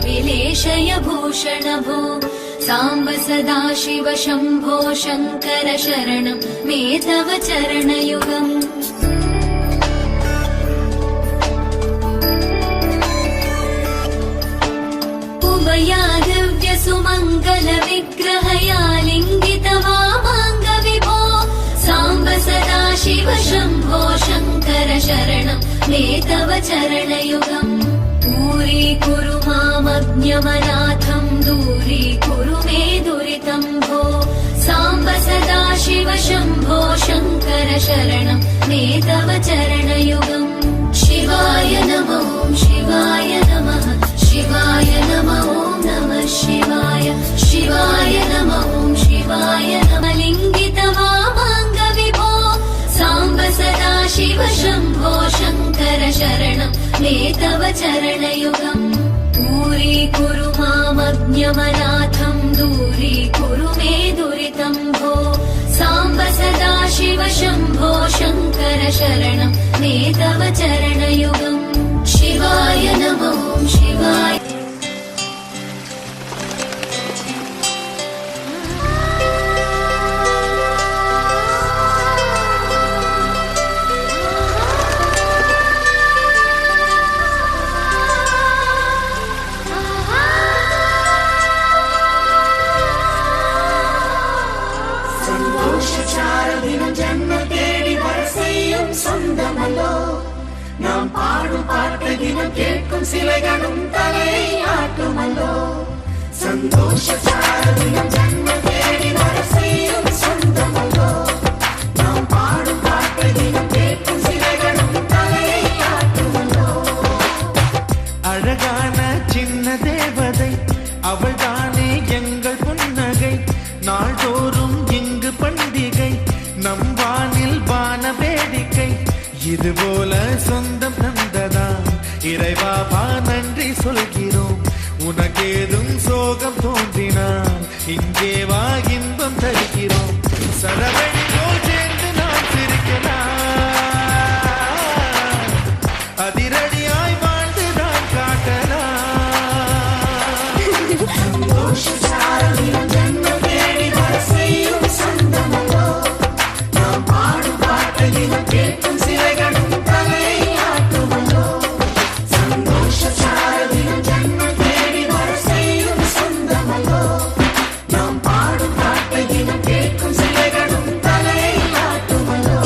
विलेशय भूषण भो साम्ब सदा शिव शम्भो शङ्कर शरणं मे तव चरणयुगम् उमया दिव्य सुमङ्गल विग्रहया लिङ्गित वामाङ्ग विभो साम्ब सदा शिव शम्भो शङ्कर शरणं मे तव चरणयुगम् दूरीकुरु मामज्ञमनाथं दूरीकुरु मे दुरितं भो साम्ब सदा शिव शम्भो शङ्कर शरणं मे तव चरणयुगम् शिवाय नमो शिवाय नमः शिवाय नमो नमः शिवाय शिवाय नमो शिवाय नमः लिङ्गित वामाङ्ग विभो साम्ब सदा शिव शम्भो शङ्कर शरणं मे तव चरणयुगम् दूरीकुरु मामज्ञमनाथं दूरीकुरु मे दुरितं भो साम्ब सदा शिव शम्भो शङ्कर शरणं मे तव चरणयुगम् शिवाय नमो शिवाय நாம் பாடும் பாட்டை தினம் கேட்கும் சிலைகளும் தலை ஆட்டுமல்லோ சந்தோஷ சாரதினம் ஜன்ம தேடி வர செய்யும் சொந்தமல்லோ நாம் பாடும் பாட்டை தினம் கேட்கும் சிலைகளும் தலை ஆட்டுமல்லோ அழகான சின்ன தேவதை அவள் தானே எங்கள் புன்னகை நாள்தோறும் இங்கு பண்டிகை நம் வானில் வான வேடிக்கை இதுபோல சொந்தம் தந்ததா இறைவா நன்றி சொல்கிறோம் உனக்கேதும் சோகம் தோன்றினால் இங்கே வா இன்பம் தருகிறோம் சரவணி போல் சேர்ந்து நாம் சிரிக்கலாம் அதிரடியாய் வாழ்ந்து நாம் காட்டலாம் கேட்கும் சிலைகளும் தலை ஆட்டுமல்லோ சந்தோஷ சாரதினம் ஜன்ம தேடி வர செய்யும் சொந்தமல்லோ நாம் பாடும் பாட்டை தினம் கேட்கும் சிலைகளும் தலை ஆட்டுமல்லோ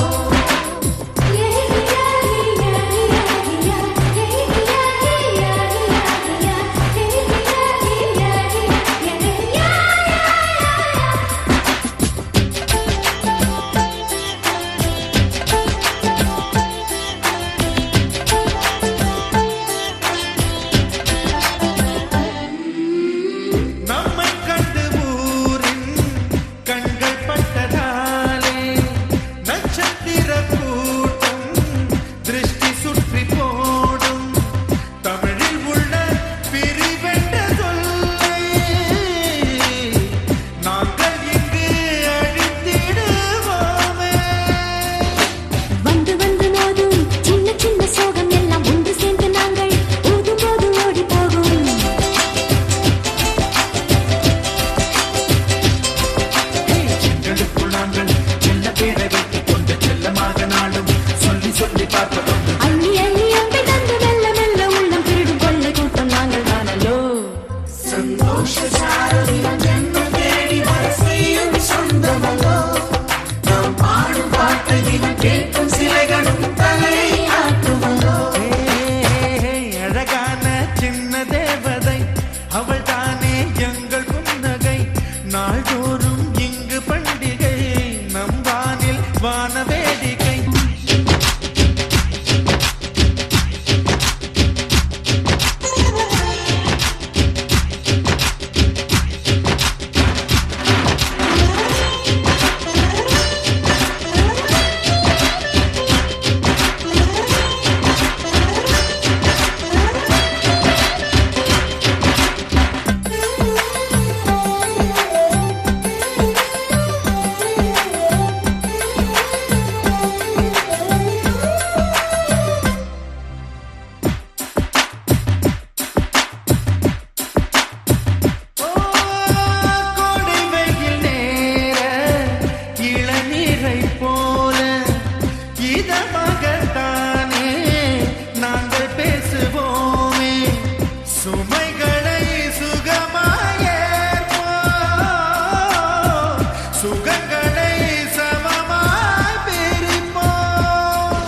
சுகங்களை சமமாய் பிரிப்போம்.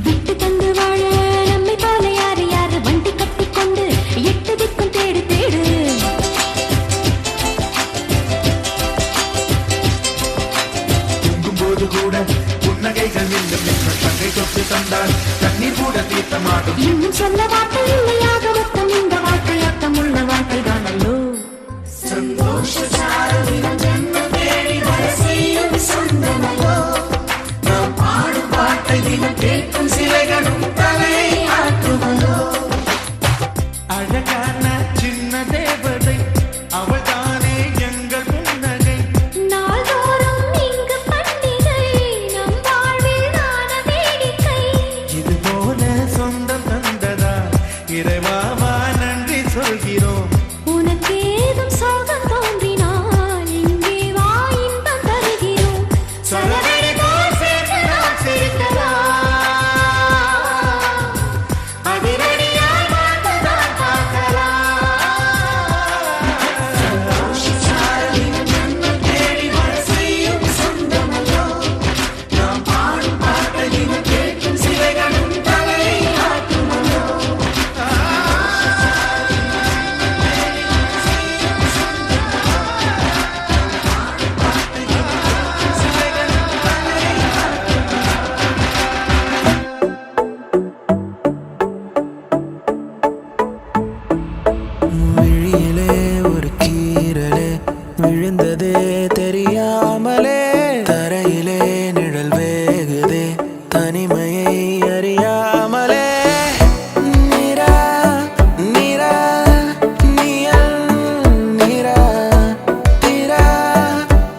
விட்டு தந்து வாழ நம்மை போல யாரு யாரு வண்டி கட்டிக்கொண்டு எட்டு திக்கும் தேடு தேடு. தூங்கும்போது கூட புன்னகைகள் நின்று நின்று தங்கை தொட்டு தந்தால் தண்ணீர் கூட தீர்த்தமாடும். இன்னும் சொல்ல வார்த்தை இல்லையாக மொத்தம் இந்த வாழ்க்கை அர்த்தம் உள்ள வாழ்க்கை தானல்லோ. சந்தோஷ சாரதினம் ஜென்மம் தேடி வர செய்யும் சொந்தமல்லோ. நாம் பாடும் பாட்டை தினம் கேட்கும் சிலைகளும் தலை ஆற்றுமல்லோ. அழகான சின்ன தேவதை அவள் தானே எங்கள் புன்னகை. நாள்தோறும் இங்கு பண்டிகை நம் வாழ்வில் தான வேடிக்கை. இது போல சொந்தம் தந்ததா இறைவாவா நன்றி சொல்கிறோம். உனக்கேதும் சோகம் தோன்றினால் இங்கே வா இன்பம் தருகிறோம். சரவெடி போல் சேர்ந்து நாம் சிரிக்கலாம். அதிரடியாய் வாழ்ந்துதான் பார்க்கலாம். சந்தோஷ சாரதினம் ஜென்மம் தேடி வர செய்யும் சொந்தமல்லோ. நாம் பாடும் பாட்டை தினம் கேட்கும் சிலைகளும் தலை ஆட்டுமல்லோ. விழியிலே ஒரு கீறலே விழுந்ததே தெரியாமலே தரையிலே நிழல் வேகுதே தனிமையை அறியாமலே நிரா நிரா நீயல் நிரா திரா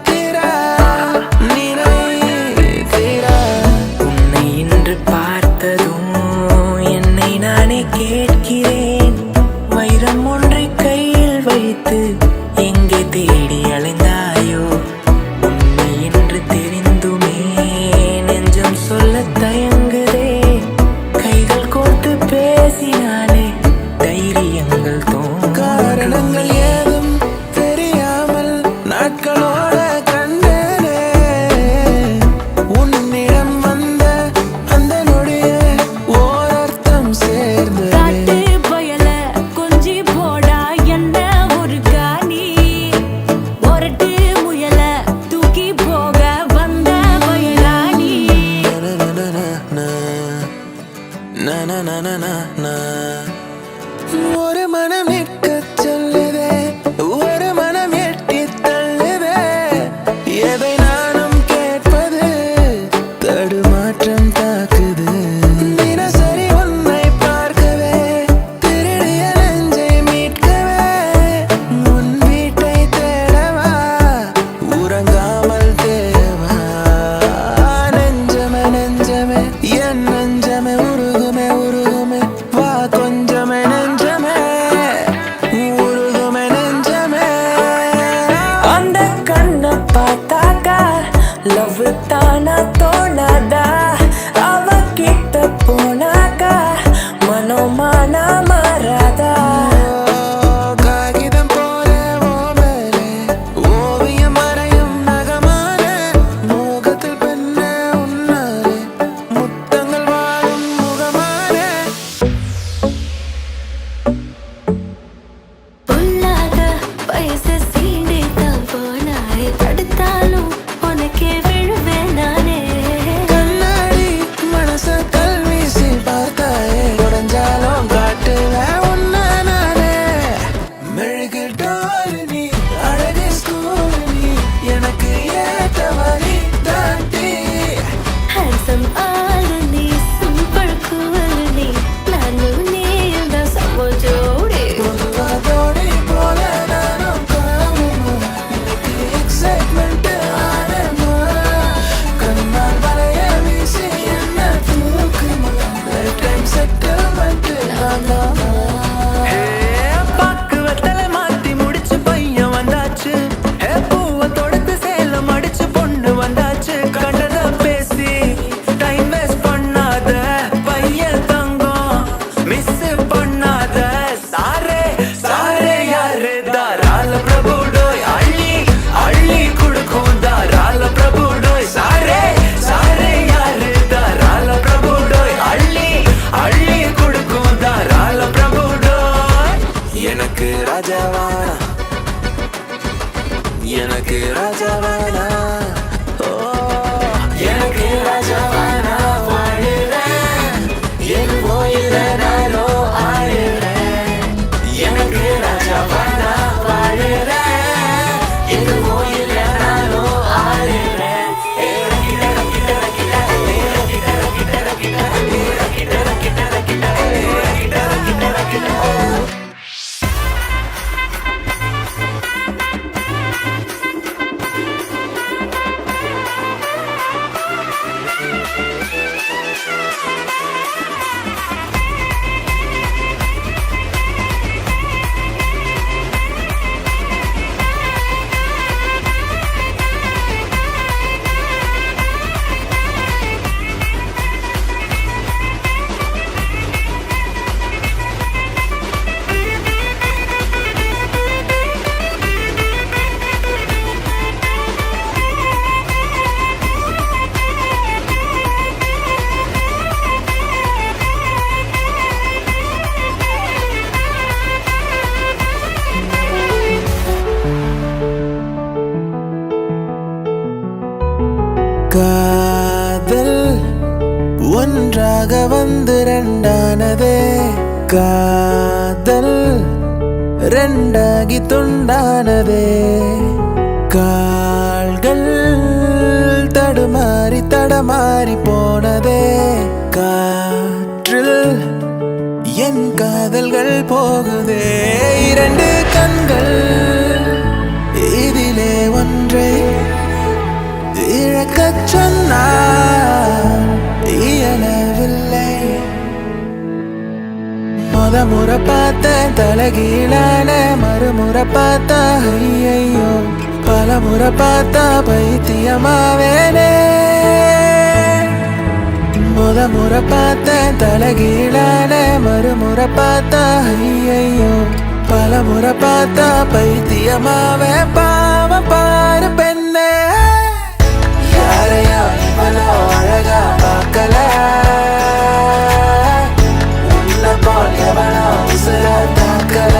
திரா நிறை திரா உன்னை இன்று பார்த்ததும் என்னை நானே கேட்கிறேன் வைரம் ஒன்றை கையில் வைத்து எங்கே தேடி அலைந்தாயோ உன்னை இன்று ராஜாவானா ஓ எனக்கு ராஜாவானா வாழுறேன் என் கோயில நானோ ஆழுறேன் எனக்கு ராஜாவானா வாழுறேன் என் கோயில நானோ ஆழுறேன் காதல் ஒன்றாக வந்து ரெண்டானதே காதல் ரெண்டாகி துண்டானதே கால்கள் தடுமாறி தடமாறி போனதே காற்றில் என் காதல்கள் போகுதே இரண்டு கண்கள் இதிலே ஒன்றை இழக்கச் சொன்னால் இயலவில்லை முறை பார்த்தேன் தலைகீழான மறுமுறை பார்த்தா ஐயையோ பல முறை பார்த்தா பைத்தியமாவேனே முறை பார்த்தேன் தலைகீழான மறுமுறை பார்த்தா ஐயையோ பல முறை பார்த்தா பைத்தியமாவே பாவம் பாரு பெண்ணே யாரையோ இவ்வளோ அழகா பார்க்கல உன்னை போல் எவனோ உசுர தாக்கல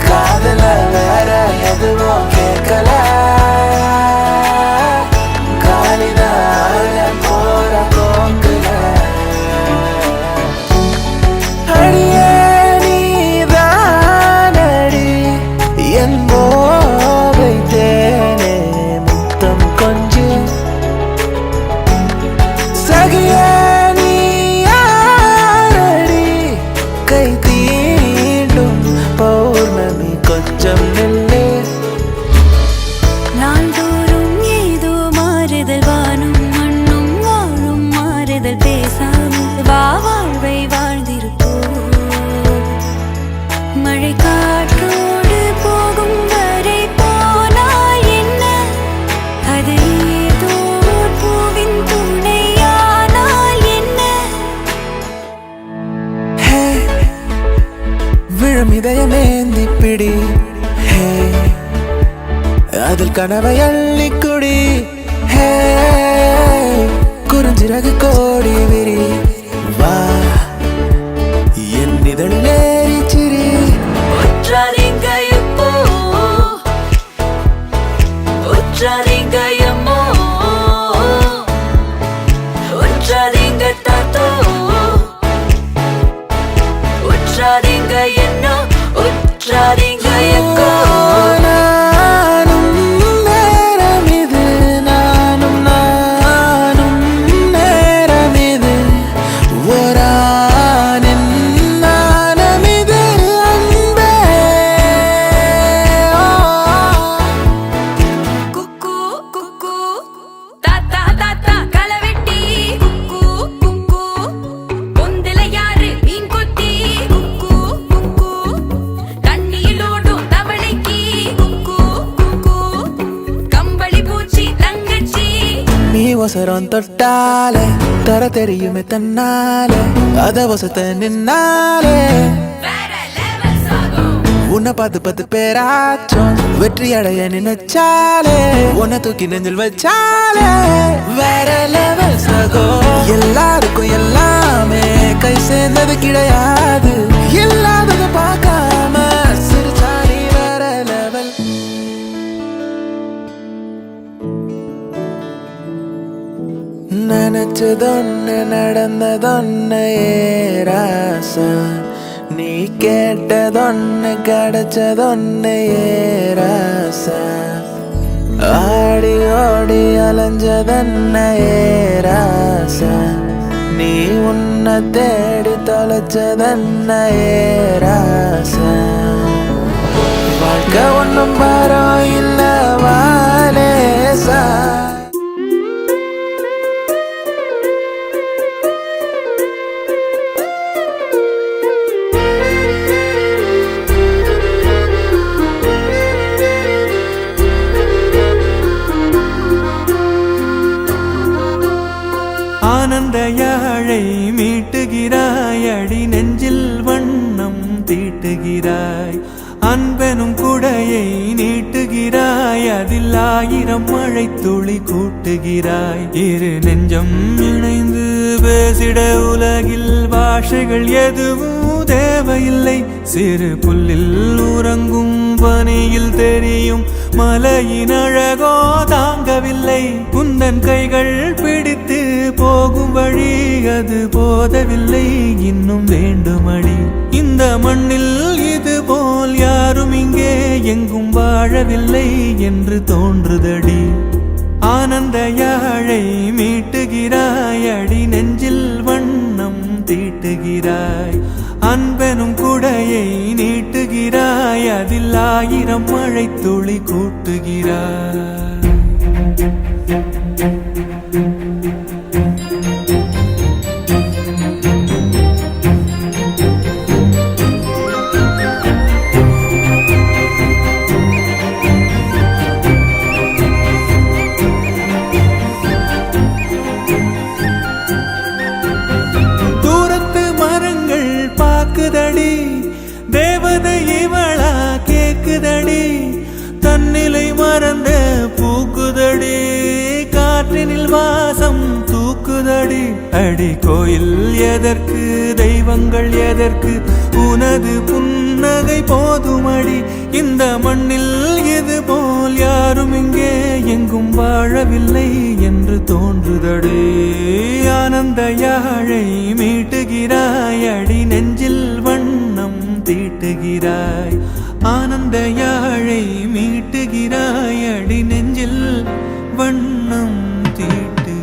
காதல வேற எதுவும் கேட்கல காலிதான் போற போக்குல அடியே நீதானடி என் போதை தேனே முத்தம் கொஞ்சம் சகியே நீ யாரடி கை தீண்டும் பௌர்ணமி கொஞ்சம் நில்லே நாள்தோறும் ஏதோ மாறுதல் வானும் மண்ணும் வாழும் மாறுதல் பேசாமல் வாழ்வை வாழ்ந்திருப்போம் மழை காற்றோடு போகும் வரை போனால் என்ன அது ஏதோ ஓர் பூவின் துணையானால் என்ன ஹே விழும் இதயமேந்தி பிடி ஹே அதில் கனவை அள்ளிக்குடி ஹே குறுஞ்சிறகு கோடி விரி வா என் இதழிலேறி சிரி உற்றாதீங்க இப்போ உற்றாதீங்க எம்மோ உற்றாதீங்க தாத்தோ உற்றாதீங்க என்னோ உற்றாதீங்க எக்கோ நானும் நேரம் இது நானும் நேரம் இது ஓரானின் நாணம் இது அன்பே குக்கு குக்கு தாத்தா தாத்தா களவெட்டி குக்கு குக்கு பொந்தில யாரு மீன் கொத்தி குக்கு குக்கு தண்ணியிலோடும் தவளைக்கு குக்கு குக்கு கம்பளி பூச்சி தங்கச்சி நீ ஒசரம் தொட்டாலே தர தெரியுமே தன்னாலே அத ஒசத்த நின்னாலே வேற லெவல் சாகும் உன்னை பார்த்து பேராச்சும் வெற்றி அடைய நினைச்சாலே உன்னை தூக்கி நெஞ்சில் வச்சாலே வேற லெவல் சகோ எல்லாருக்கும் எல்லாமே கை சேர்ந்தது கிடையாது இல்லாதது பார்க்காம சிரிச்சாலே வேற லெவல் நினைச்சதொன்னு நடந்ததொன்னு ஏராசா நீ கேட்டதொன்னு கிடைச்சதொன்னு ஏராசா ஆடி ஓடி அலைஞ்சதென்ன ஏராசா நீ உன்னை தேடி தொலைச்சதென்ன ஏராசா வாழ்க்கை ஒன்றும் பாரம் இல்ல வாலேசா ஆனந்த யாழை மீட்டுகிறாய் அடி நெஞ்சில் வண்ணம் தீட்டுகிறாய் அன்பெனும் குடையை நீட்டுகிறாய் அதில் 1000 மழை துளி கூட்டுகிறாய் இரு நெஞ்சம் இணைந்து பேசிட உலகில் பாஷைகள் எதுவும் தேவையில்லை சிறு புல்லில் உறங்கும் பனியில் தெரியும் மலையின் அழகோ தாங்கவில்லை குந்தன் கைகள் பிடித்து போகும் வழி அது போதவில்லை இன்னும் வேண்டுமடி இந்த மண்ணில் இது போல் யாரும் இங்கே எங்கும் வாழவில்லை என்று தோன்றுதடி ஆனந்த யாழை மீட்டுகிறாய் அடி நெஞ்சில் வண்ணம் தீட்டுகிறாய் அன்பெனும் குடையை நீட்டுகிறாய் அதில் 1000 மழை துளி கூட்டுகிறாய் பாக்குதடி தேவதை இவளா கேக்குதடி தன்னிலை மறந்த பூக்குதடி காற்றினில் வாசம் தூக்குதடி அடி கோயில் எதற்கு தெய்வங்கள் எதற்கு உனது புன்னகை போதுமடி இந்த மண்ணில் இது போல் யாரும் இங்கே எங்கும் வாழவில்லை என்று தோன்றுதடி ஆனந்த யாழை மீட்டுகிறாய் அடி நெஞ்சில் வண்ணம் தீட்டுகிறாய் ஆனந்த யாழை மீட்டுகிறாய் அடி நெஞ்சில் வண்ணம் தீட்டுகிறாய்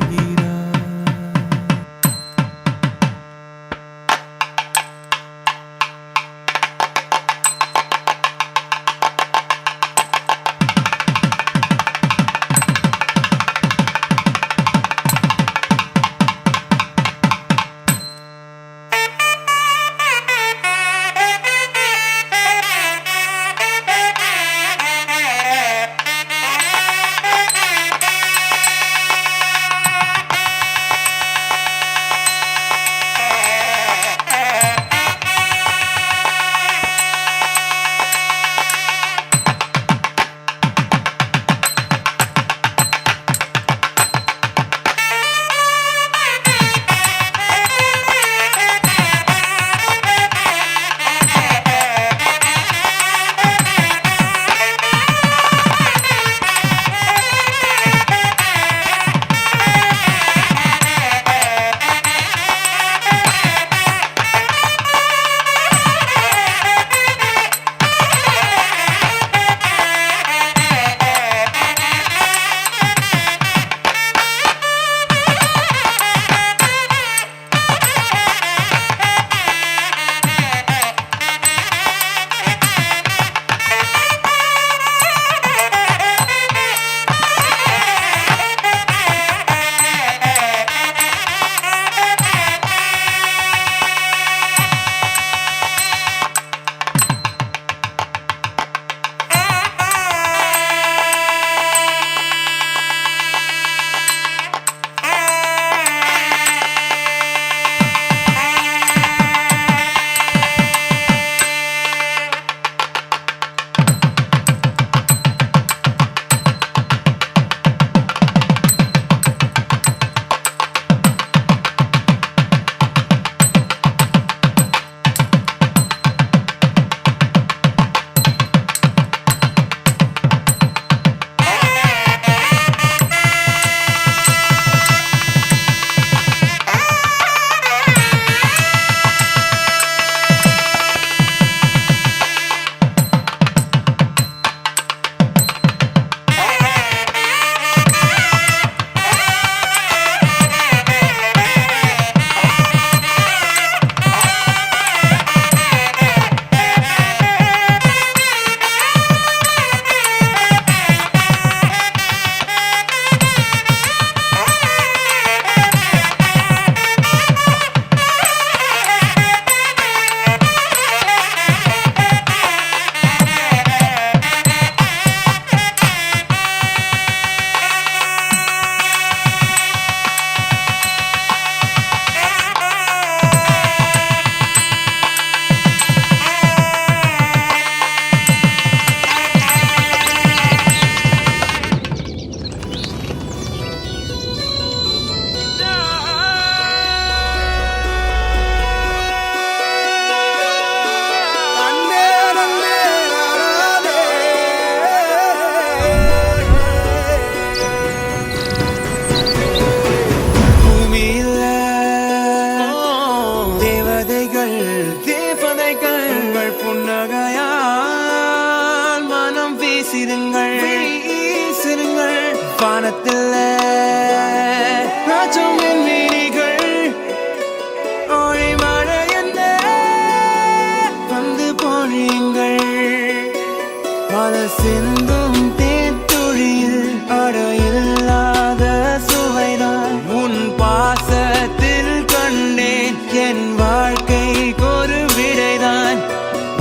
விழியுங்கள் வீசுங்கள் வானத்தில் ராஜம் என் விழிகள் ஒளி மழை என்ன வந்து பொழியுங்கள் பல சிந்தும் தேத்துழியில் அடையில்லாத சுவைதான் உன் பாசத்தில் கண்டேன் என் வாழ்க்கைக்கு ஒரு விடைதான்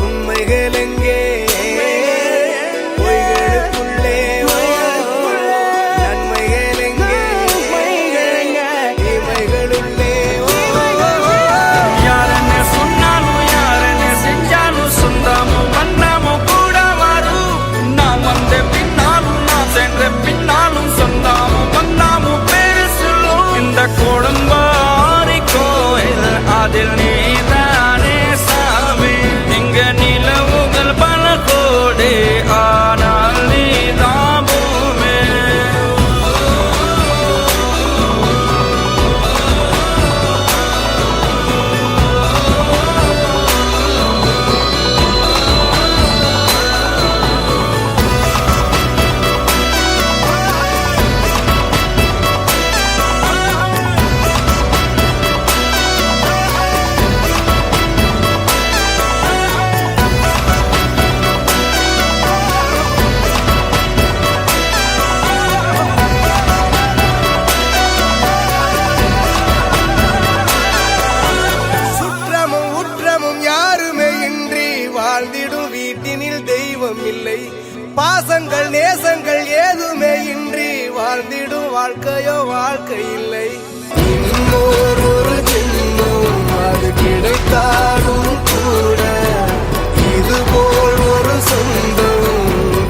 உண்மைகள் எங்கே பொய்களுக்குள்ளே நன்மைகள் எங்கே இமைகளுள்ளே யாரன்னு சொன்னாலும் யாரன்னு செஞ்சாலும் சொந்தமும் வண்ணமும் கூட வரும் நான் வந்த பின்னாலும் நான் சென்ற பின்னாலும் சொந்தமும் வண்ணமும் பேரு சொல்லும் இந்த கொடும்பாரி கோயில் அதில் நீதானே சாமி இங்க நிலவுகள் பல கோடி ஆனால் நீதான் பூமி சுற்றமும் உற்றமும் யாருமே இன்றி வாழ்ந்திடும் வீட்டினில் தெய்வம் இல்லை பாசங்கள் நேசங்கள் ஏதுமே இன்றி வாழ்ந்திடும் வாழ்க்கையோ வாழ்க்கை இல்லை இன்னொரு ஒரு ஜென்மம் அது கிடைத்தாலும் கூட இதுபோல் ஒரு சொந்தம்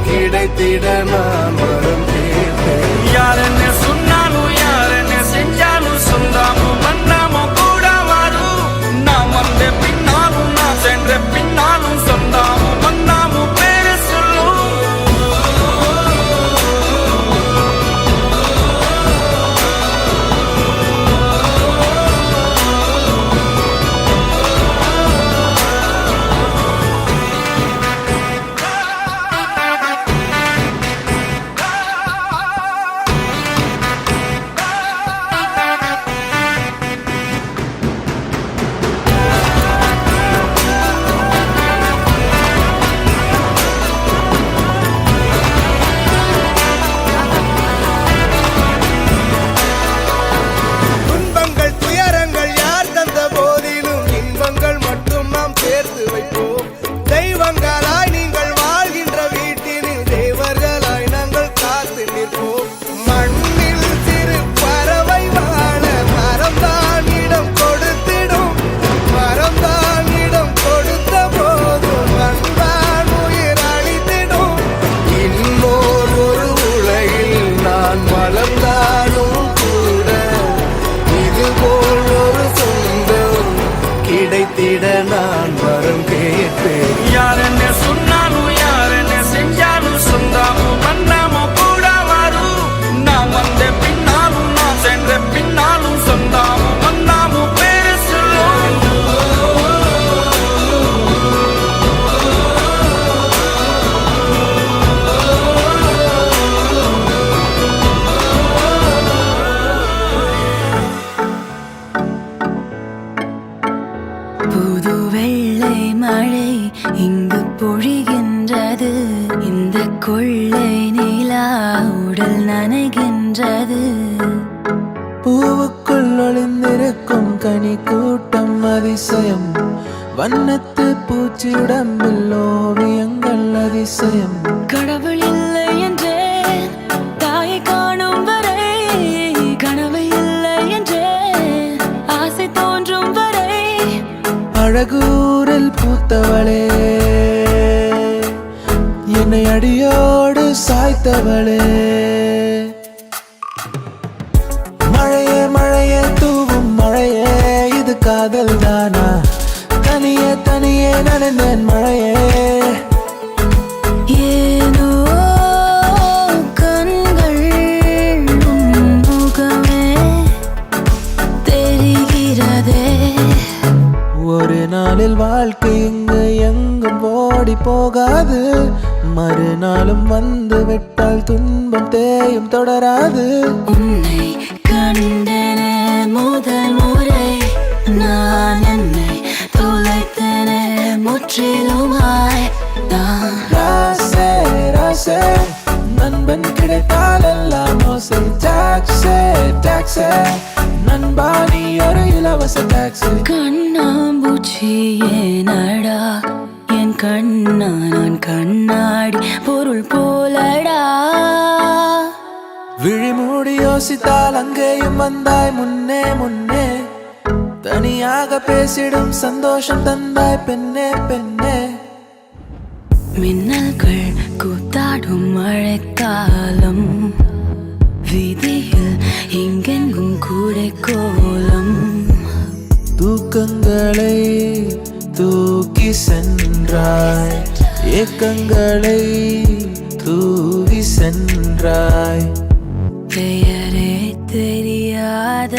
கிடைத்திட நான் வரம் கேட்பேன் யாரன்னு சொன்னாலும் யாரன்னு செஞ்சாலும் சொந்தமும் வண்ணமும் கூட வரும் நான் வந்த பின்னாலும் நான் சென்ற பின்னாலும் சொந்தமும் வண்ணமும் பேரு சொல்லும் துன்பங்கள் துயரங்கள் யார் தந்த போதிலும் இன்பங்கள் மட்டும் நாம் சேர்த்து வைப்போம் தெய்வங்களாய் நீங்கள் வாழ்கின்ற வீட்டினில் தேவர்களாய் நாங்கள் காத்து நிற்போம் மண்ணில் சிறு பறவை வாழ மரம்தான் இடம் கொடுத்திடும் மரம்தான் இடம் கொடுத்த போதும் மண்தான் உயிர் அளித்திடும் இன்னொரு ஒரு உலகில் நான் வளர்ந்தாலும் கூட இதுபோல் ஒரு சொந்தம் கிடைத்திட நான் வரம் கேட்பேன் யாரன்னு சொன்னாலும் யாரன்னு செஞ்சாலும் சொந்தமும் வண்ணமும் கூட வரும் நான் வந்த பின்னாலும் நான் சென்ற பின்னாலும் சொந்தமும் வண்ணமும் பேரு சொல்லும் புது வெள்ளை மழை இங்கு பொழிகின்றது இந்த கொள்ளை நிலா உடல் நனைகின்றது பூவுக்குள் ஒளிந்திருக்கும் கனி கூட்டம் அதிசயம் வண்ணத்து பூச்சி உடம்பில் ஓவியங்கள் அதிசயம் கடவுள் இல்லை என்றே தாயை காணும் வரை கனவு இல்லை என்றே ஆசை தோன்றும் வரை அழகூரில் பூத்தவளே என்னை அடியோடு சாய்த்தவளே மழையே மழையே தூவும் மழையே இது காதல் தானா தனியே தனியே நனைந்தேன் மழையே ஏனோ கண்கள் உன் முகமே தெரிகிறதே ஒரு நாளில் வாழ்க்கை இங்கு எங்கும் ஓடி போகாது மறுநாளும் வந்து விட்டால் துன்பம் தேயும் தொடராது. உன்னை கண்டன முதல் முறை நான் என்னை தொலைத்தன முற்றிலுமாய் நான். ராசே ராசே நண்பன் கிடைத்தால் எல்லாம் மோசை. டாக்ஸே டாக்ஸே நண்பா நீ ஒரு இலவச டாக்ஸி. கண்ணாம்பூச்சி ஏனடா என் கண்ணா நான் கண்ணாடி பொருள் போலடா. விழி மூடி யோசித்தால் அங்கேயும் வந்தாய் முன்னே முன்னே. தனியாக பேசிடும் சந்தோஷம் தந்தாய் பெண்ணே பெண்ணே. மின்னல்கள் கூத்தாடும் மழைக்காலம் வீதியில் எங்கெங்கும் கூடை கோலம். தூக்கங்களை தூக்கி சென்றாய் ஏக்கங்களை தூவி சென்றாய். பெயரே தெரியாத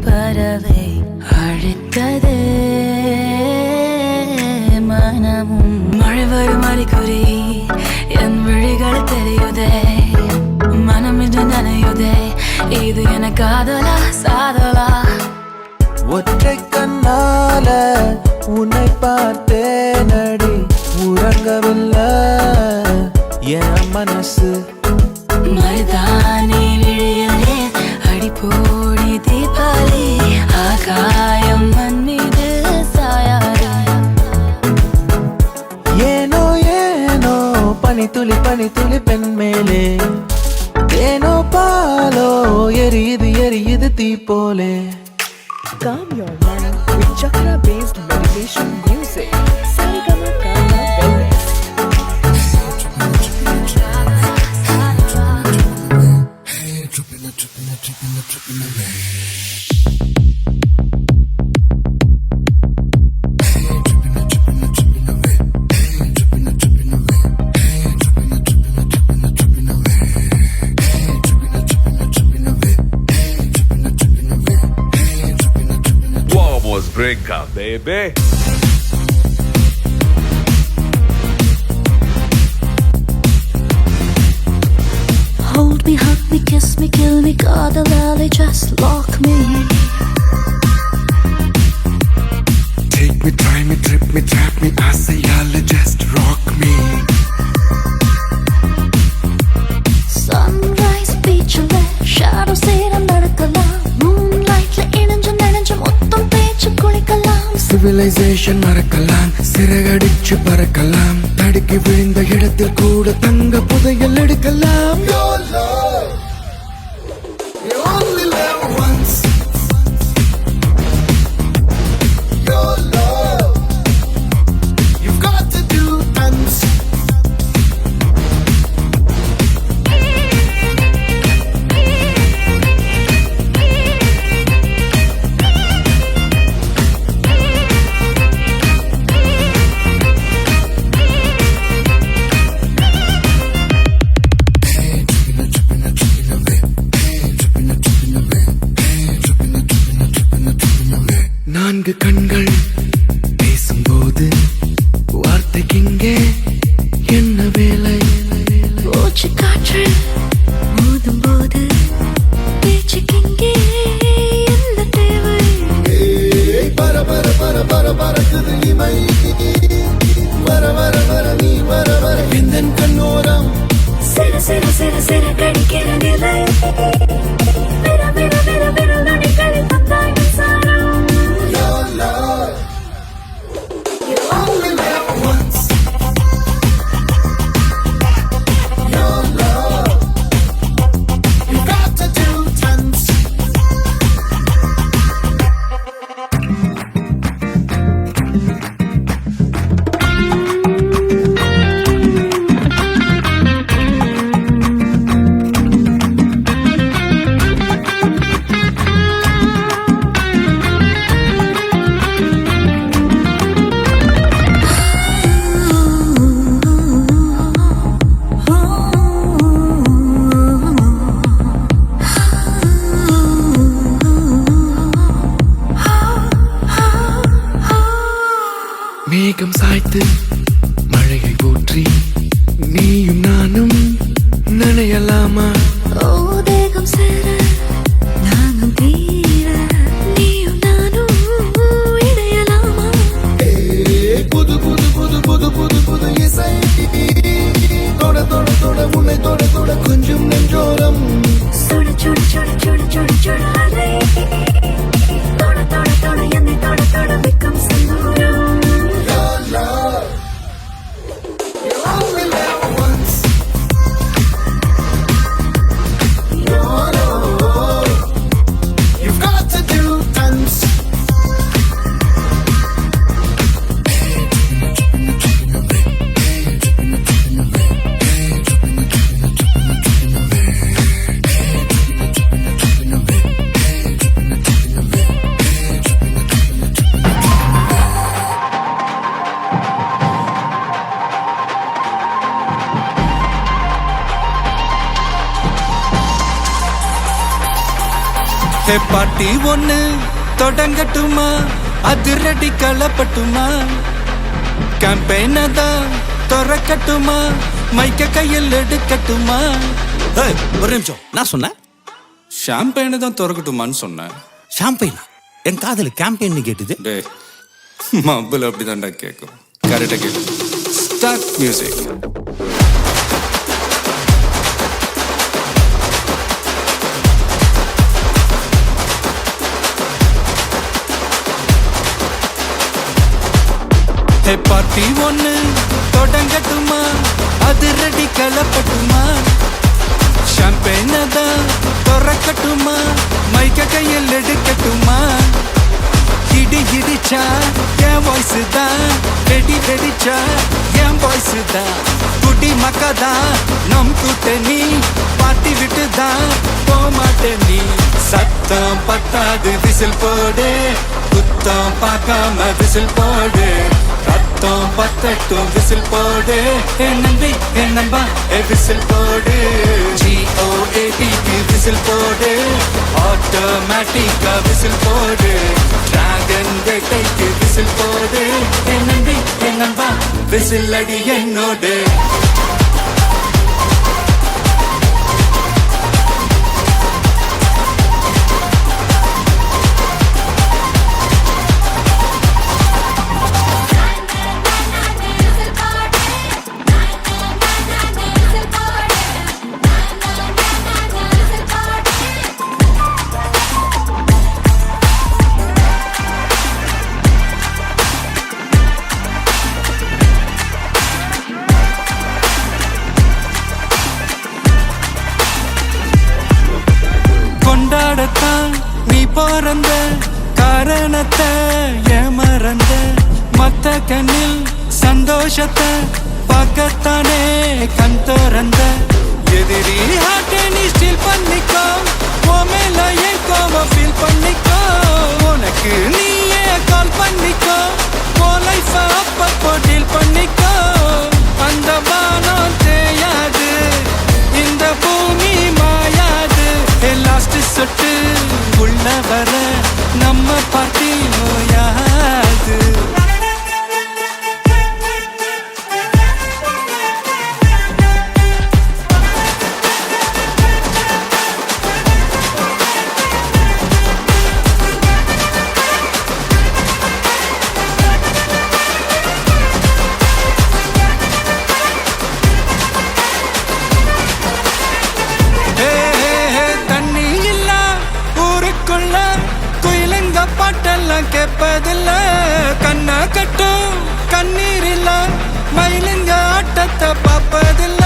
பறவை அழைத்தது மனமும். மழை வரும் அறிகுறி என் விழிகள் தெரியுதே. மனம் இன்று நனையுதே. இது என காதலா சாதலா. ஒற்றை கண்ணால உன்னை பார்த்தேன் அடி. உறங்கவில்லை என் மனசு. மருதானி விழியிலே அடி போடி தீபாவளி. ஆகாயம் மண் மீது சாயாரா. ஏனோ ஏனோ பனி துளி பெண் மேலே. ஏனோ பாலோ எரியுது எரியுது தீ போலே. Calm your mind with chakra-based meditation music. Sarigama Karma Wellness. Was break up, baby. Hold me, hug me, kiss me, kill me, God the valley, just lock me. Take me, try me, trip me, trap me, I say y'all just rock me. Sunrise beach le shadow சேரம் நடக்கலாம். Moonlightல இணைஞ்சு நனைஞ்சு மொத்தம் பேச்சு குளிக்கலாம். Civilization மறக்கலாம், சிறகடிச்சு பறக்கலாம். தடுக்கி விழுந்த இடத்தில் கூட தங்க புதையல் எடுக்கலாம். Your love, you only live once. Your love, you've got to do tons. நான்கு கண்கள் பேசும்போது வார்த்தைக்கிங்கே என்ன வேலை? மூச்சு காற்று மோதும் போது பேச்சுக்கிங்கே என்ன தேவை? பர பர பர பர பறக்குது இமை. வர வர வர நீ வர வர எந்தன் கண்ணோரம். சிறு சிறு சிறு சிறு கடிக்கிற நிலை. விர விர விர விர நடிகளில் தந்தாய் மின்சாரம். Your love, you only live once. Your love, you got to do tons. மேகம் சாய்த்து மழையை ஊற்றி நீயும் நானும் நினையலாமா ஓ தேகம் சேர நானும் தீர நீயும் நானும் இணையலாமா புது புது புது புது புது புது இசை தொட தொட தொட உன்னை தொட தொட கொஞ்சம் நெஞ்சோரம் சுட சுட சுட சுட சுட சுட அலை தொட தொட தொட என்னை தொட தொட வைக்கும் செந்தூரம் Your love, you only live once. Your love, you've got to do dance. ஹே பாட்டி ஒண்ணு தொடங்கட்டுமா அதிரடி கலப்பட்டுமா கேம்பெயின தான் திறக்கட்டுமா மைக்க கையில் எடுக்கட்டுமா ஏய், ஒரு நிமிஷம் நான் சொன்னேன் ஷாம்பெயினை தான் திறக்கட்டுமான்னு சொன்னேன். ஷாம்பெயினா என் காதல கேம்பெயின் கேட்டுது டே மப்பிள் அப்படிதான்டா கேட்கும். கரெக்டாக கேட்கு. Start music. ஹே பார்ட்டி ஒண்ணு தொடங்கட்டுமா அதிரடி கலப்பட்டுமா ஷாம்பெயினை தான் திறக்கட்டுமா மைக்க கையில் எடுக்கட்டுமா இடி இடிச்சா என் வாய்ஸ் தான் வெடி வெடிச்சா என் வாய்ஸ் தான் குடி மக்கதான் நம் கூட்டணி பாட்டி விட்டு தான் போமாட்டே நீ சத்தம் பத்தாது விசில் போடு குத்தம் பார்க்காம விசில் போடு ரத்தம் பத்தட்டும் விசில் போடு என் நம்பி என் நம்பா விசில் போடு GOATக்கு விசில் போடு ஆட்டோமேட்டிக்கா விசில் போடு டிராகன் வேட்டைக்கு விசில் போடு என் நம்பி என் நம்பா விசில் அடி என்னோடு கொண்டாடத்தான் நீ பிறந்த காரணத்தை ஏமறந்த மத்த கண்ணில் சந்தோஷத்தை பார்க்கத்தானே கண் திறந்த எதிரி ஹார்ட்டை நீ ஸ்டீல் பண்ணிக்கோ உன் மேல என் கோவம் ஃபீல் பண்ணிக்கோ உனக்கு நீயே கால் பண்ணிக்கோ உன் லைஃப அப்பப்போ டீல் பண்ணிக்கோ அந்த வானம் தேயாது இந்த பூமி மாயாது லாஸ்ட் சொட்டு உள்ள வர நம்ம பாட்டி நோயாது பாட்டெல்லாம் கேட்பதில்ல கண்ணா கட்டும் கண்ணீர் இல்ல மயிலுங்க ஆட்டத்தை பார்ப்பதில்ல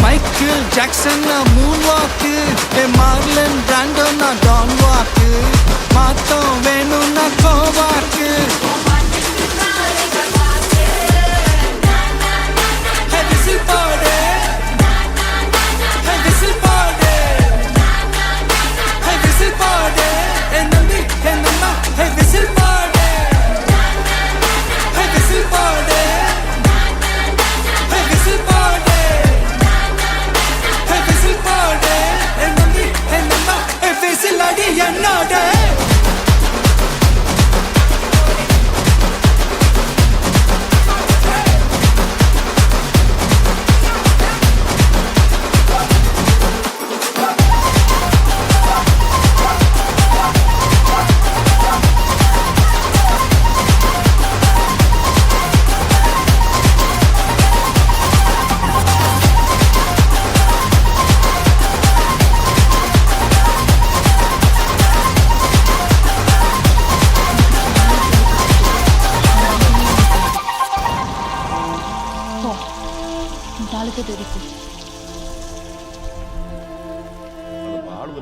மைக்கேல் ஜாக்சன் மூன் வாக்கு மார்லன் பிராண்டோ நான் டான் வாக்கு மாத்தம் வேணும்னா கோவாக்கு விசில் போடு விசில் போடு விசில் போடு என் நம்பி என் நம்பா விசில் போடு விசில் போடு விசில் போடு விசில் போடு என் நம்பி என் நம்பா விசில் அடி என்னோட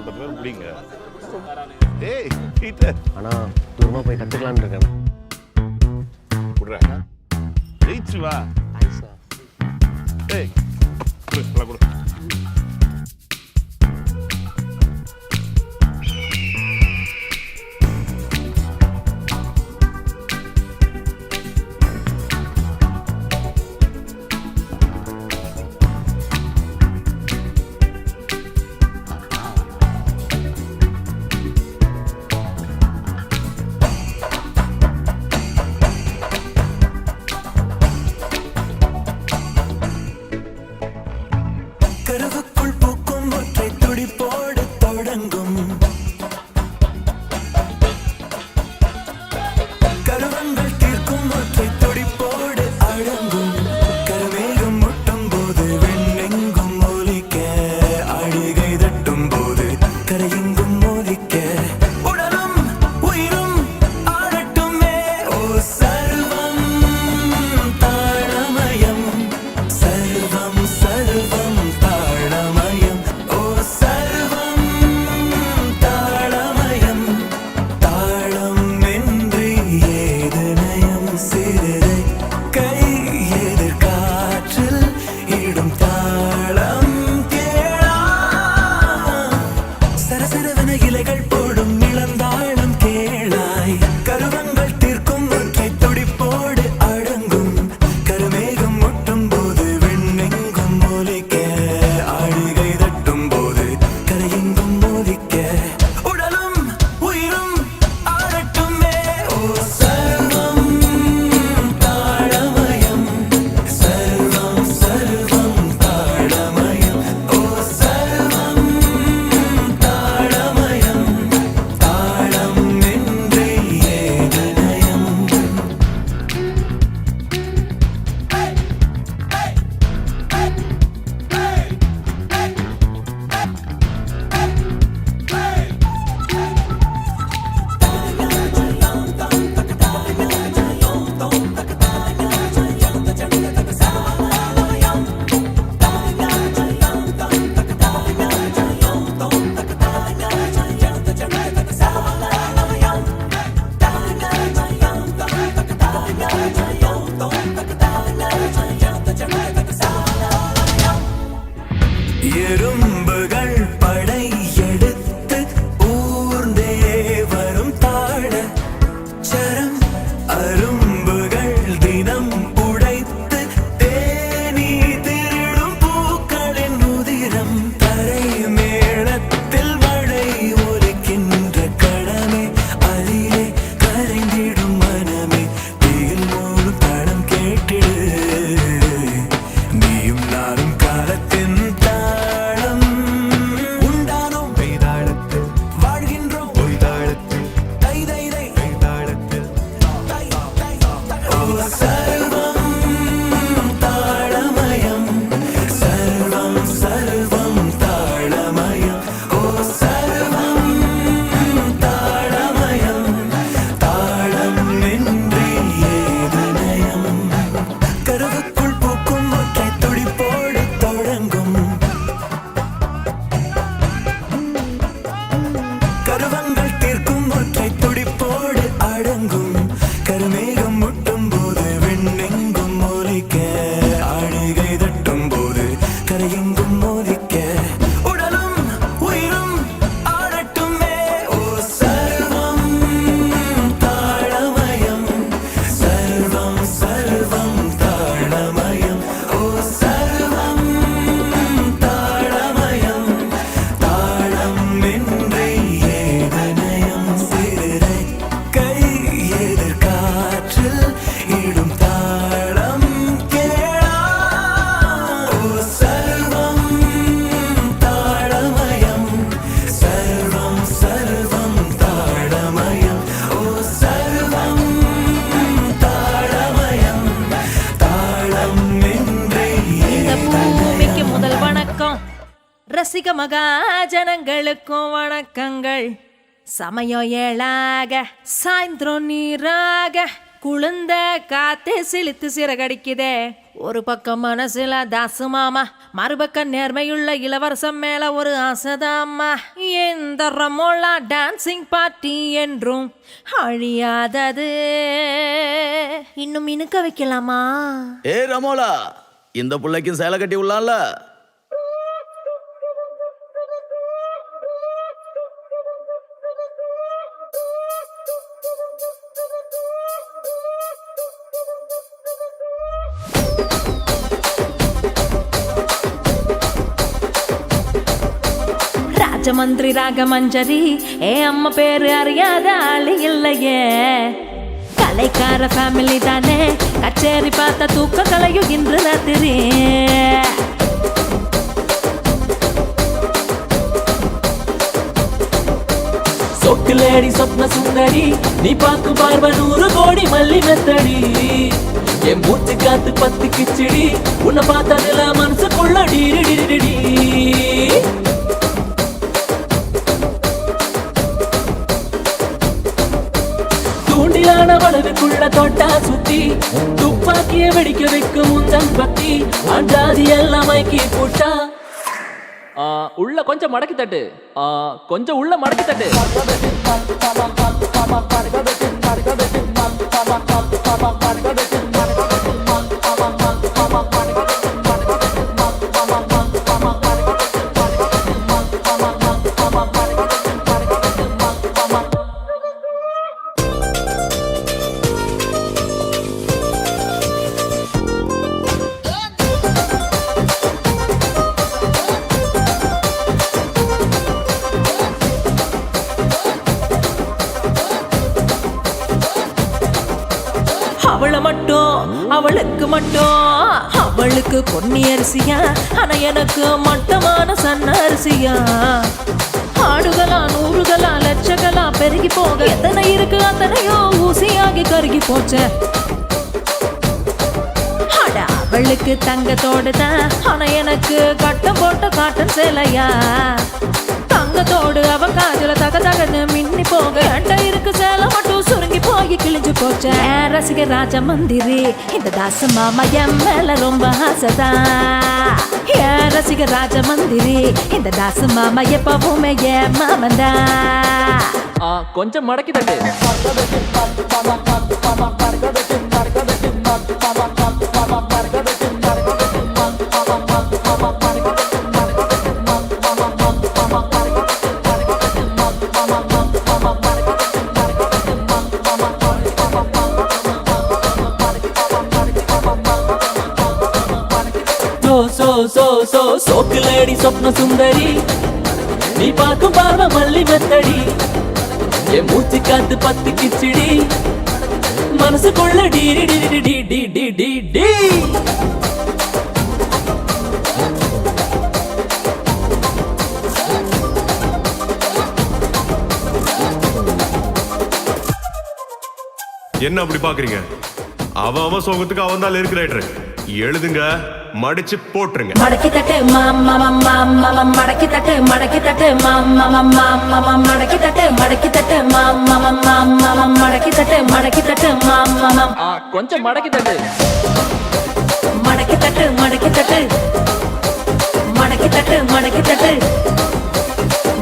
10 பேர் பிடிங்க. ஏய் பீட்டர், ஆனா தூரமா போய் கத்துக்கலாம்னு இருக்கேன். குடுறா. ஜெயிச்சு வா. தேங்க்ஸ்ண்ணா. ஏய் குடு. கருவுக்குள் பூக்கும் ஒற்றை துடிப்போடு தொடங்கும் கருவங்கள் தீர்க்கும் ஒற்றை துடிப்போடு அடங்கும் கருமேகம் முட்டும் போது வெண்ணெங்கும் ஒலிக்க அழுகை தட்டும் போது கரையெங்கும் மோதிக்க உடலும் உயிரும் ஆடட்டுமே ஓ சர்வம் தாளமயம் சர்வம் சர்வம் தாளமயம் ஓ சர்வம் தாளமயம் தாளம் என்று ஏது நயம் சிறிதை கை எதிர்காற்றில் இடும் தாளம் கேளா சரசரவன இலைகள் போடும் இளந்தாளம் கேளாய் கருவங்கள் தீர்க்கும் ஒற்றை துடிப்போடு அடங்கும் கருமேகம் முட்டும் போது வெண்ணெங்கும் ஒலிக்க அழுகை தட்டும் போது கரையெங்கும் மோதிக்க உடலும் உயிரும் ஆடட்டுமே ஓ சர்வம் தாளமயம் சர்வம் சர்வம் தாளமயம் ஓ சர்வம் தாளமயம் தாளம் என்று ஏது நயம் எறும்புகள் படை எடுத்து ஊர்ந்தே வரும் தாழ சரம் அரும்புகள் தினம் உடைத்து தேனி திருடும் பூக்களின் உதிரம் தரை மேளத்தில் மழை ஒலிக்கின்ற கடமே அதிலே கரைந்திடும் மனமே தீயில் மூடும் தளம் கேட்டிடு நீயும் நானும் காலத்தின் தாளம் உண்டானோம் மெய்தாளத்தில் வாழ்கின்றோம் பொய்தாளத்தில் தை தை தை மெய்தாளத்தில் ஓ சர்வம் தாளமயம் சர்வம் சர்வம் தாளமயம் ஓ சர்வம் தாளமயம் தாளம் என்று ஏது நயம் கருவுக்குள் பூக்கும் ஒற்றை துடிப்போடு தொடங்கும் கருவங்கள் தீர்க்கும் ஒற்றை துடிப்போடு அடங்கும் கருமேகம் முட்டும் போது வெண்ணெங்கும் ஒலிக்க அழுகை தட்டும் போது கரையெங்கும் மோதிக்க உடலும் உயிரும் ஆடட்டுமே ஓ சர்வம் தாளமயம் சர்வம் சர்வம் தாளமயம் ஓ சர்வம் தாளமயம் தாளம் என்று ஏது நயம் சிறிதை கை எதிர்காற்றில் இடும் தாளம் கேளா ஓ சர்வம் தாளமயம் சர்வம் சர்வம் தாளமயம் ஓ சர்வம் தாளமயம் தாளம் என்று இந்த ஏது பூமிக்கு முதல் வணக்கம் ரசிக மகாஜனங்களுக்கும் வணக்கங்கள் சமயம் ஏழாக சாயந்தரம் நீராக குளிர்ந்த காத்தே சிலித்து சிறகடிக்குதே ஒரு பக்கம் மனசுல தாசு மாமா, மறுபக்கம் நேர்மையுள்ள இளவரசம் மேல ஒரு ஆசைதாம்மா. எந்த ரமோலா டான்சிங் பார்ட்டி என்றும் அழியாதது. இன்னும் இனுக்க வைக்கலாமா? ஏ ரமோலா, இந்த புள்ளைக்கு சேலை கட்டி உள்ளான்ல. ராஜமந்திரி ராகமஞ்சரி, அம்மா பேரு அறியாத ஆளு இல்லையே. கலைக்கார ஃபேமிலி தானே, கச்சேரி பார்த்த தூக்க கலையும் இன்று ராத்திரி. சொக்குலேடி சொப்ன சுந்தரி, நீ பாக்கு பார்வ 100 கோடி மல்லி மெத்தடி. என் மூச்சு காத்து 10 கிச்சடி, உன்னை பார்த்ததுல மனசுக்குள்ள டிடி டிடி. தூண்டிலான வலதுக்குள்ள தொட்டா சுத்தி, துப்பாக்கிய வெடிக்க வைக்கும் முந்தன் பத்தி. அண்டாதி எல்லாம் மைக்கி போட்டா உள்ள கொஞ்சம் மடக்கி தட்டு, கொஞ்சம் உள்ள மடக்கி தட்டு. அவளை மட்டும் அவளுக்கு மட்டும், அவளுக்கு பொன்னி அரிசியா, ஆனா எனக்கு மட்டமான சன்ன அரிசியா. ஆடுகளா 100களா லட்சங்களா பெருகி போக, எத்தனை இருக்கு அத்தனையோ ஊசியாகி கருகி போச்ச. அட அவளுக்கு தங்கத்தோடு தான், ஆனா எனக்கு கட்டம் போட்ட காட்டன் சேலையா. தங்கத்தோடு அவ காதுல தக தகன்னு மின்னி போக, அண்ட இருக்கு சேலை மட்டும் சுருங்கி போய் கிழிஞ்சு போச்ச. ரசிக ராஜமந்திரி, இந்த தாசு மாமா என் மேல ரொம்ப ஆசைதா. ரசிக ராஜமந்திரி, இந்த தாசு மாமா எப்பவுமே என் மாமந்தா. கொஞ்சம் மடக்கி தட்டு. சோக்குலேடி சொப்ன சுந்தரி, நீ பார்க்கும் பார்வ மல்லி மெத்தடி. என் மூச்சு காத்து 10 கிச்சடி, மனசுக்குள்ள டிடி டிடி டிடி டிடி டி. என்ன அப்படி பாக்குறீங்க? அவன் சோகத்துக்கு அவன் தான் லிரிக் ரைட்டர். எழுதுங்க, மடிச்சு போட்டுருங்க. மடக்கி தட்டு மாமா மாமா, மடக்கி தட்டு மடக்கி தட்டு மாமா மாமா, மடக்கி தட்டு மடக்கி தட்டு மாமா மாமா, மடக்கி தட்டு மடக்கி தட்டு மாமா. கொஞ்சம் மடக்கி தட்டு. மடக்கி தட்டு மடக்கி தட்டு, மடக்கி தட்டு மடக்கி தட்டு,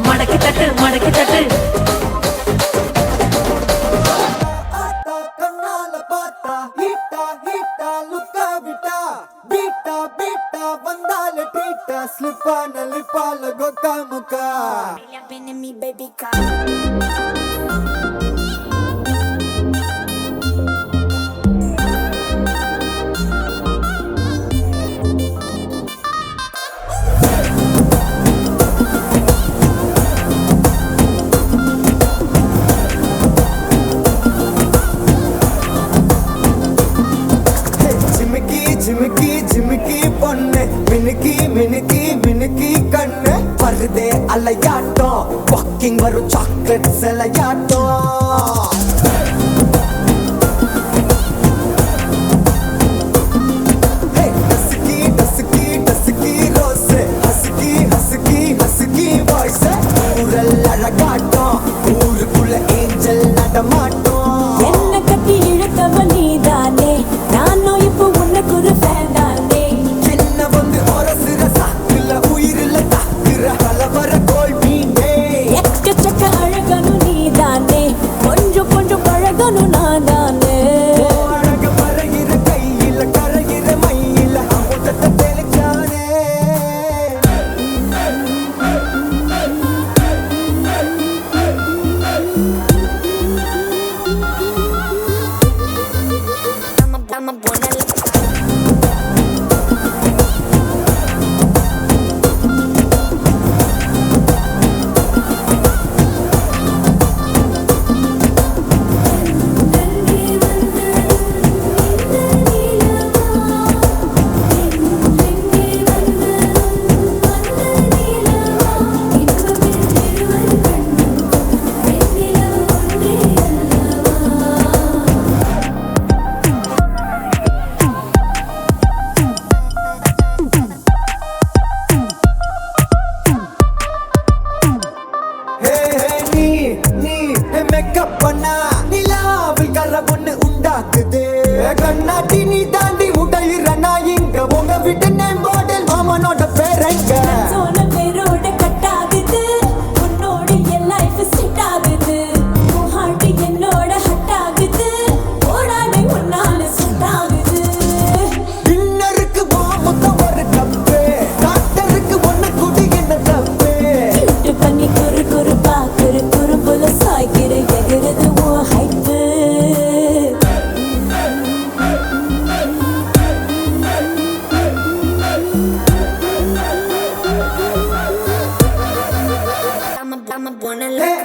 மடக்கி தட்டு மடக்கி தட்டு. ஜிமிக்கி ஜிமிக்கி பொண்ணு, மினுக்கி மினுக்கி மினுக்கி கண்ணு. வருதே அலையாட்டம், வாக்கிங் வரும் சாக்லேட் சிலையாட்டம். Dusky dusky dusky rose, husky husky husky voice. ஊரல் அழகாட்டம், ஊருக்குள்ள ஏஞ்சல் நடமாட்டம். என்ன கட்டி இழுத்தவ நீதானே, நானும் இப்போ உனக்கு ஒரு ஃபேன் தானே. பிரேக்கப் பண்ணா நிலாவில் கர ஒண்ணு உண்டாக்குது கண்ணாட்டி நீ தாண்டி உடையிறனா இங்க உங்க வீட்டு நேம் மாடல் மாமனோட பேரங்க சோன பேரோட கட் ஆகுது உன்னோட என் லைஃப் செட் ஆகுது உன் ஹார்ட் என்னோட ஹட் ஆகுது ஓடானே உன்னால செட் ஆகுது டின்னருக்கு மொத்தம் ஒரு கப்பு டாக்டருக்கு ஒண்ணு குடி என்ன தப்பு கிட்ட பண்ணி குறு குறு பாக்குற குறும்புல சாய்க்கிற எகிறது உன் ஹைப்பு ஹே